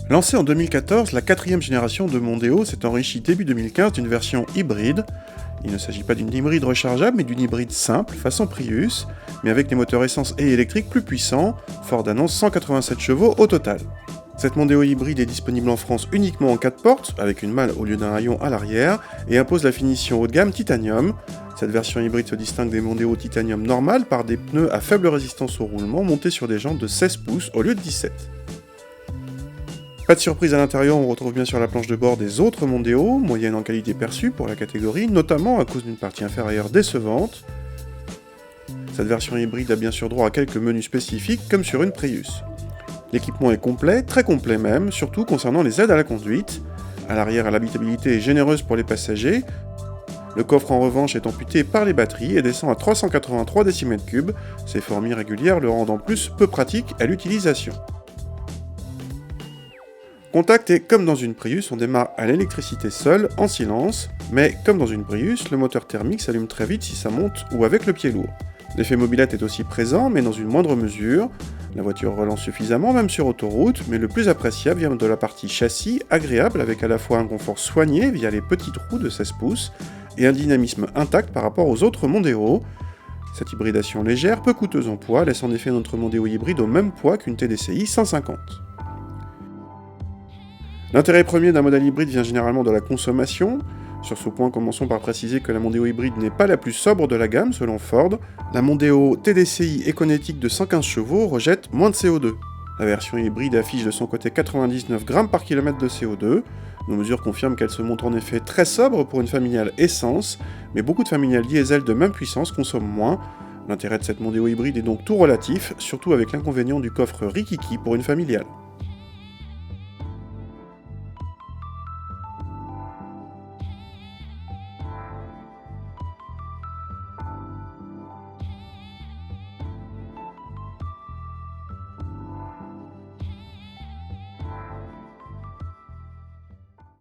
Lancée en 2014, la quatrième génération de Mondeo s'est enrichie début 2015 d'une version hybride. Il ne s'agit pas d'une hybride rechargeable, mais d'une hybride simple, façon Prius, mais avec des moteurs essence et électriques plus puissants. Ford annonce 187 chevaux au total. Cette Mondeo hybride est disponible en France uniquement en 4 portes, avec une malle au lieu d'un haillon à l'arrière, et impose la finition haut de gamme titanium. Cette version hybride se distingue des Mondeo titanium normales par des pneus à faible résistance au roulement montés sur des jantes de 16 pouces au lieu de 17. Pas de surprise à l'intérieur, on retrouve bien sûr la planche de bord des autres Mondeo, moyenne en qualité perçue pour la catégorie, notamment à cause d'une partie inférieure décevante. Cette version hybride a bien sûr droit à quelques menus spécifiques comme sur une Prius. L'équipement est complet, très complet même, surtout concernant les aides à la conduite. À l'arrière, l'habitabilité est généreuse pour les passagers. Le coffre en revanche est amputé par les batteries et descend à 383 décimètres cubes, ces formes irrégulières le rendant plus peu pratique à l'utilisation. Contact est comme dans une Prius, on démarre à l'électricité seule, en silence, mais comme dans une Prius, le moteur thermique s'allume très vite si ça monte ou avec le pied lourd. L'effet mobilette est aussi présent, mais dans une moindre mesure. La voiture relance suffisamment, même sur autoroute, mais le plus appréciable vient de la partie châssis, agréable avec à la fois un confort soigné via les petites roues de 16 pouces et un dynamisme intact par rapport aux autres Mondeo. Cette hybridation légère, peu coûteuse en poids, laisse en effet notre Mondeo hybride au même poids qu'une TDCi 150. L'intérêt premier d'un modèle hybride vient généralement de la consommation. Sur ce point, commençons par préciser que la Mondeo hybride n'est pas la plus sobre de la gamme selon Ford. La Mondeo TDCi Econetic de 115 chevaux rejette moins de CO2. La version hybride affiche de son côté 99 grammes par kilomètre de CO2. Nos mesures confirment qu'elle se montre en effet très sobre pour une familiale essence, mais beaucoup de familiales diesel de même puissance consomment moins. L'intérêt de cette Mondeo hybride est donc tout relatif, surtout avec l'inconvénient du coffre Rikiki pour une familiale.